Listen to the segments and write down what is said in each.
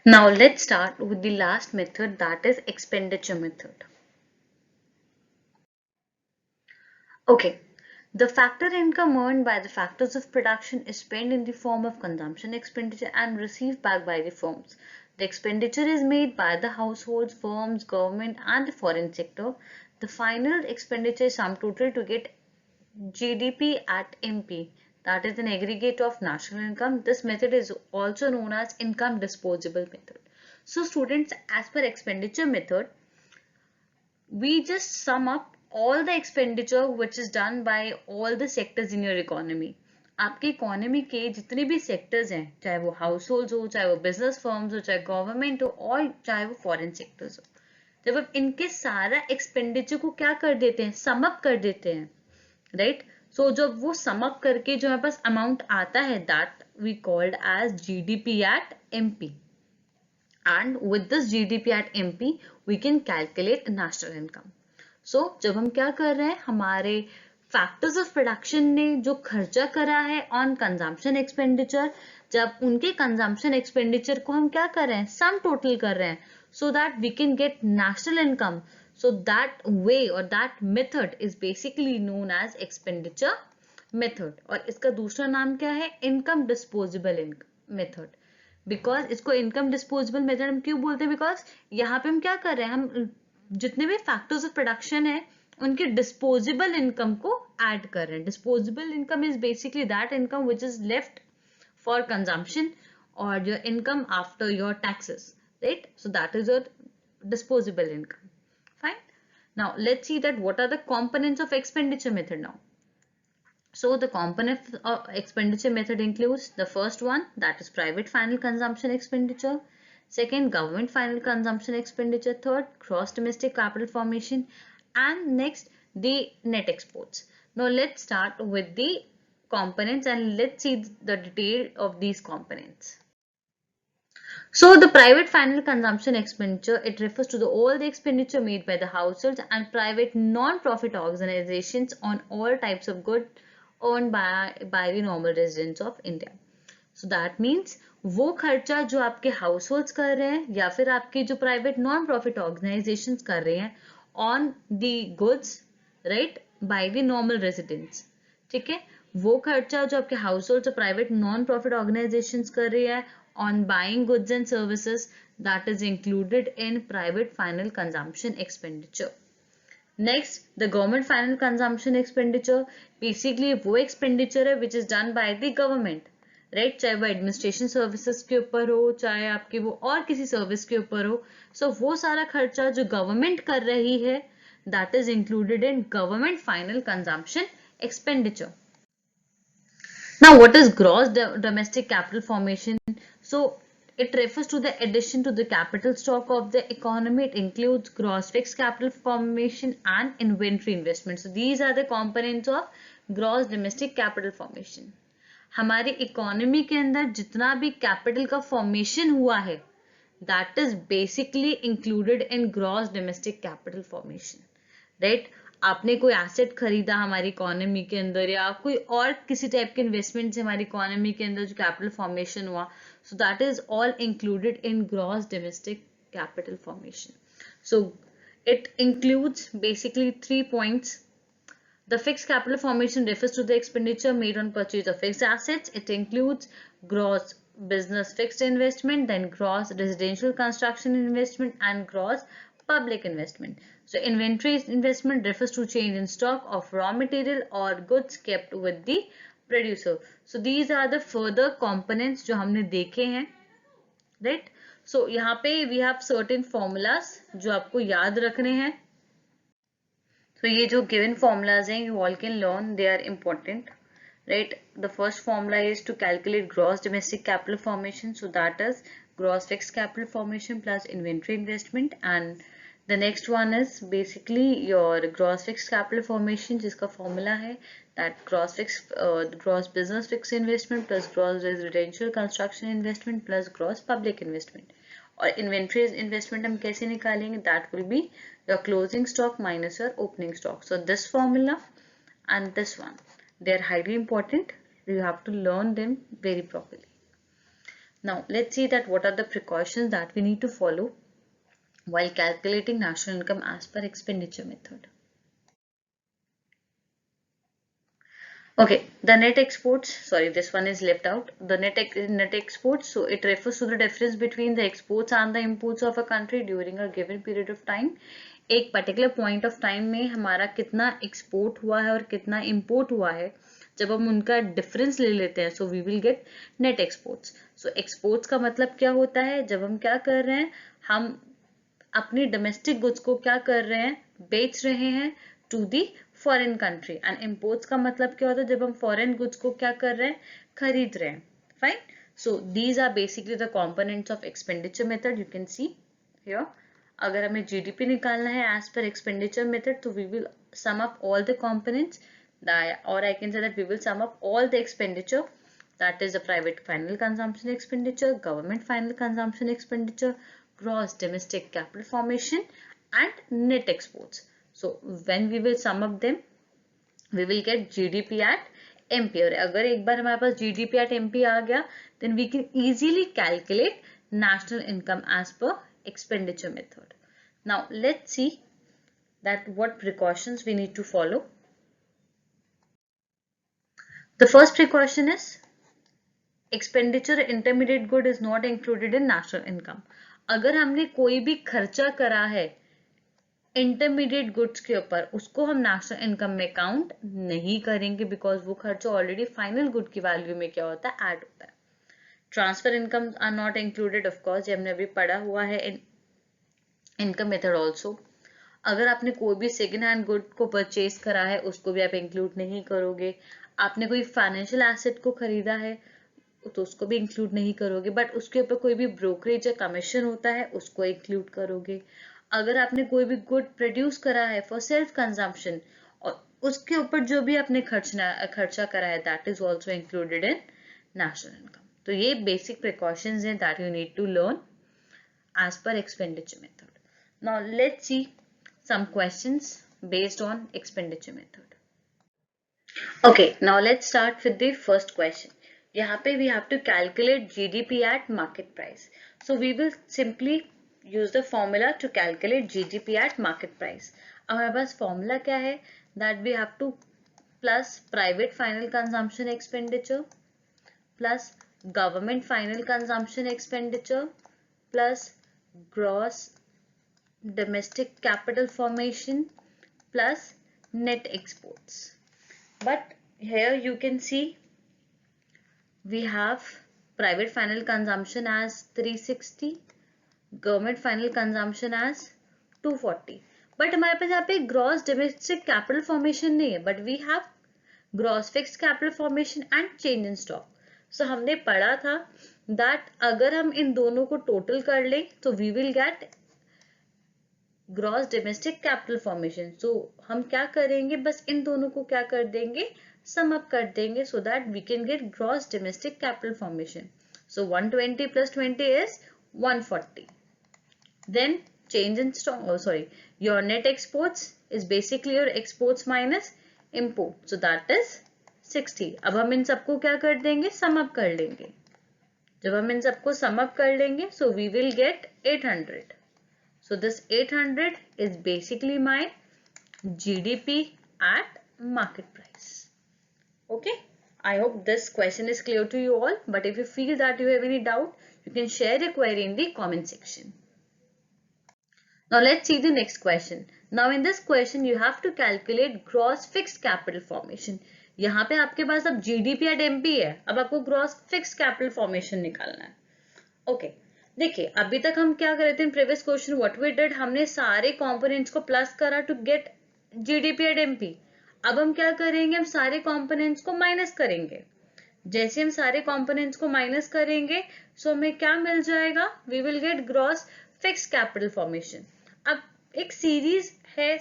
Now let's start with the last method, that is expenditure method. Okay, the factor income earned by the factors of production is spent in the form of consumption expenditure and received back by the firms. The expenditure is made by the households, firms, government and the foreign sector. The final expenditure is sum total to get GDP at MP, that is an aggregate of national income. This method is also known as income disposable method. So students, as per expenditure method, we just sum up all the expenditure which is done by all the sectors in your economy. आपके economy के जितने भी sectors हैं, चाहे वो house hold हो, चाहे वो बिजनेस फर्म्स हो, चाहे गवर्नमेंट हो और चाहे वो फॉरेन सेक्टर्स हो, जब हम इनके सारा एक्सपेंडिचर को क्या कर देते हैं, सम अप कर देते हैं, राइट. सो जब वो सम अप करके जो हमारे पास अमाउंट आता है, that we called as GDP at MP. And with this GDP at MP, we can calculate national income. So जब हम क्या कर रहे हैं, हमारे फैक्टर्स ऑफ प्रोडक्शन ने जो खर्चा करा है ऑन कंजम्पशन एक्सपेंडिचर, जब उनके कंजम्पशन एक्सपेंडिचर को हम क्या कर रहे हैं, सम टोटल कर रहे हैं, so that we can get national income. So that way और that method is basically known as expenditure method. और इसका दूसरा नाम क्या है, इनकम डिस्पोजेबल मेथड. बिकॉज इसको इनकम डिस्पोजेबल मेथड हम क्यों बोलते हैं, बिकॉज यहाँ पे हम क्या कर रहे हैं, हम जितने भी फैक्टर्स ऑफ प्रोडक्शन है उनके डिस्पोजेबल इनकम को ऐड कर रहे हैं. Disposable income is basically that income which is left for consumption और your income after your taxes, right. So that is your disposable income. Fine. Now let's see that what are the components of expenditure method now. So the component of expenditure method includes the first one, that is private final consumption expenditure, second government final consumption expenditure, third gross domestic capital formation, and next the net exports. Now let's start with the components and let's see the detail of these components. So the private final consumption expenditure, it refers to all the expenditure made by the households and private non-profit organizations on all types of goods owned by the normal residents of India. So that means वो खर्चा जो आपके households कर रहे हैं या फिर आपके जो प्राइवेट नॉन प्रॉफिट ऑर्गेनाइजेशंस कर रहे हैं on the goods, right, by the normal residents. ठीक है, वो खर्चा जो आपके हाउसहोल्ड्स और प्राइवेट नॉन प्रॉफिट ऑर्गेनाइजेशंस कर रही है on buying goods and services, that is included in private final consumption expenditure. Next, the government final consumption expenditure, basically वो expenditure है which is done by the government, right, चाहे वो administration services के ऊपर हो, चाहे आपके वो और किसी service के ऊपर हो. So वो सारा खर्चा जो government कर रही है, that is included in government final consumption expenditure. Now, what is gross domestic capital formation? So, it refers to the addition to the capital stock of the economy. It includes gross fixed capital formation and inventory investment. So, these are the components of gross domestic capital formation. हमारी economy के अंदर जितना भी capital का formation हुआ है, that is basically included in gross domestic capital formation, right? आपने कोई एसेट खरीदा हमारी इकोनॉमी के अंदर या कोई और किसी टाइप के इन्वेस्टमेंट से हमारी इकोनॉमी के अंदर जो कैपिटल फॉर्मेशन हुआ, सो that is all included in gross domestic capital formation. So it includes basically 3 points. The fixed capital formation refers to the expenditure made on purchase of fixed assets. It includes gross business fixed investment, then gross residential construction investment, and gross public investment. So inventory investment refers to change in stock of raw material or goods kept with the producer. So these are the further components जो हमने देखे हैं, right? So यहाँ पे we have certain formulas जो आपको याद रखने हैं. So ये जो given formulas हैं, you all can learn, they are important, right? The first formula is to calculate gross domestic capital formation. So that is gross fixed capital formation plus inventory investment, and the next one is basically your gross fixed capital formation, जिसका formula है that gross business fixed investment plus gross residential construction investment plus gross public investment. और inventory investment हम कैसे निकालेंगे, that will be your closing stock minus your opening stock. So this formula and this one, they are highly important. You have to learn them very properly. Now let's see that what are the precautions that we need to follow while calculating national income as per expenditure method. Okay, the net exports, sorry, this one is left out. The net exports, so it refers to the difference between the exports and the imports of a country during a given period of time. एक particular point of time में हमारा कितना export हुआ है और कितना import हुआ है, जब हम उनका difference ले लेते हैं, so we will get net exports. So exports का मतलब क्या होता है? जब हम क्या कर रहे हैं, हम अपनी डोमेस्टिक गुड्स को क्या कर रहे हैं, बेच रहे हैं to the foreign country. And imports का मतलब क्या होता है, जब हम फॉरेन गुड्स को क्या कर रहे हैं, खरीद रहे हैं. Fine. So these are basically the components of expenditure method. You can see here. अगर हमें जीडीपी निकालना है एज पर एक्सपेंडिचर मेथड, तो we will sum up all the components, और I can say that we will sum up all the expenditure. That is the private final consumption expenditure, government final consumption expenditure, gross domestic capital formation and net exports. So when we will sum up them, we will get GDP at MP. और अगर एक बार हमारे पास GDP at MP आ गया, then we can easily calculate national income as per expenditure method. Now let's see that what precautions we need to follow. The first precaution is expenditure intermediate good is not included in national income. अगर हमने कोई भी खर्चा करा है intermediate goods के ऊपर, उसको हम नेशनल इनकम में काउंट नहीं करेंगे, बिकॉज वो खर्चा ऑलरेडी फाइनल गुड की वैल्यू में क्या होता है, ऐड होता है. Transfer income are not included, of course, ये हमने अभी पढ़ा हुआ है इन इनकम मेथड ऑल्सो. अगर आपने कोई भी सेकेंड हैंड गुड को परचेज करा है, उसको भी आप इंक्लूड नहीं करोगे. आपने कोई फाइनेंशियल एसेट को खरीदा है, तो उसको भी इंक्लूड नहीं करोगे, बट उसके ऊपर कोई भी ब्रोकरेज या कमीशन होता है, उसको इंक्लूड करोगे. अगर आपने कोई भी गुड प्रोड्यूस करा है फॉर सेल्फ कंजम्पशन, और उसके ऊपर जो भी आपने खर्चा करा है, that is also included in national income. तो ये बेसिक प्रिकॉशंस हैं that you need to learn as per expenditure method. Now let's see some questions based on expenditure method. Okay, now let's start with the first question. यहाँ पे we have to calculate GDP at market price. So we will simply use the formula to calculate GDP at market price. अब हमारे पास formula क्या है? That we have to plus private final consumption expenditure plus government final consumption expenditure plus gross domestic capital formation plus net exports. But here you can see we have private final consumption as 360, government final consumption as 240. But हमारे पास यहाँ पे gross domestic capital formation नहीं है, but we have gross fixed capital formation and change in stock. So हमने पढ़ा था that अगर हम इन दोनों को total कर लें, तो we will get gross domestic capital formation. So हम क्या करेंगे, बस इन दोनों को क्या कर देंगे, सम अप कर देंगे, so that we can get gross domestic capital formation. सो 120 plus 20 is 140. Then change in stock, your net exports is basically your exports minus import, so that is 60. अब हम इन सबको क्या कर देंगे, सम अप कर लेंगे. जब हम इन सबको सम अप कर लेंगे, so we will get 800. So this 800 is basically my GDP at market price. Okay, I hope this question is clear to you all, but if you feel that you have any doubt, you can share your query in the comment section. Now let's see the next question. Now in this question you have to calculate gross fixed capital formation. यहाँ पे आपके पास अब GDP at MP है, अब आपको gross fixed capital formation निकालना है. Okay, देखिए अभी तक हम क्या कर रहे थे in previous question, what we did, हमने सारे कंपोनेंट्स को प्लस करा to get GDP at MP. अब हम क्या करेंगे, हम सारे कंपोनेंट्स को माइनस करेंगे. जैसे हम सारे कंपोनेंट्स को माइनस करेंगे, सो हमें क्या मिल जाएगा, we will get gross fix capital formation. अब एक सीरीज है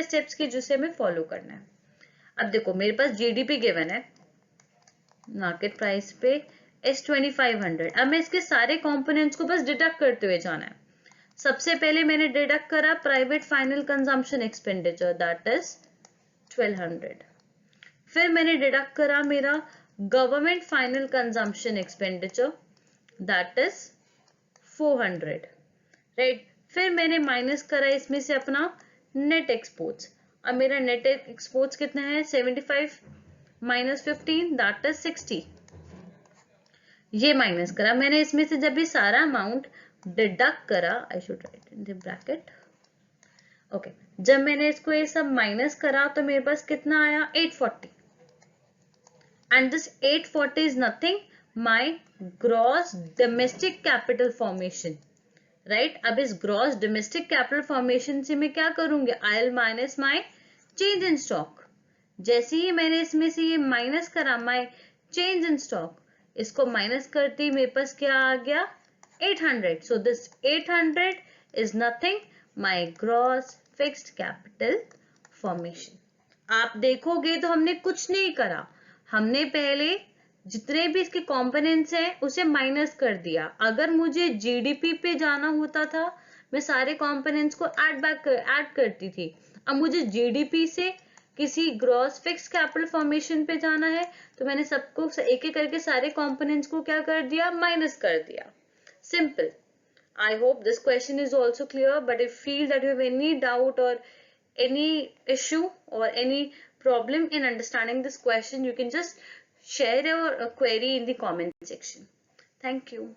स्टेप्स की जिसे हमें फॉलो करना है. अब देखो मेरे पास जीडीपी गिवन है, मार्केट प्राइस पे is 2500. अब मैं इसके सारे कंपोनेंट्स को बस डिडक्ट करते हुए जाना है. सबसे पहले मैंने डिडक्ट करा private final consumption expenditure, that is 1200. फिर मैंने डिडक्ट करा मेरा government final consumption expenditure that is 400, right. फिर मैंने माइनस करा इसमें से अपना नेट एक्सपोर्ट्स। अब मेरा नेट एक्सपोर्ट्स कितना है 75 माइनस 15 दैट इज 60। ये माइनस करा मैंने इसमें से, जब ये सारा अमाउंट डिडक्ट करा, I should write in the bracket, okay, जब मैंने इसको ये सब माइनस करा तो मेरे पास कितना आया 840, and this 840 is nothing my gross domestic capital formation, right. अब इस ग्रॉस डोमेस्टिक कैपिटल फॉर्मेशन से मैं क्या करूंगी, I will minus my change in stock. जैसे ही मैंने इसमें से ये माइनस करा माय चेंज इन स्टॉक, इसको माइनस करते ही मेरे पास क्या आ गया 800। So this 800 is nothing my gross fixed capital formation. आप देखोगे तो हमने कुछ नहीं करा, हमने पहले जितने भी इसके कंपोनेंट्स हैं उसे माइनस कर दिया। अगर मुझे जीडीपी पे जाना होता था मैं सारे कंपोनेंट्स को ऐड करती थी। अब मुझे जीडीपी से किसी ग्रॉस फिक्स कैपिटल फॉर्मेशन पे जाना है तो मैंने सबको एक एक करके सारे कंपोनेंट्स को क्या कर दिया, माइनस कर दिया। Simple. I hope this question is also clear, but if you feel that you have any doubt or any issue or any problem in understanding this question, you can just share your query in the comment section. Thank you.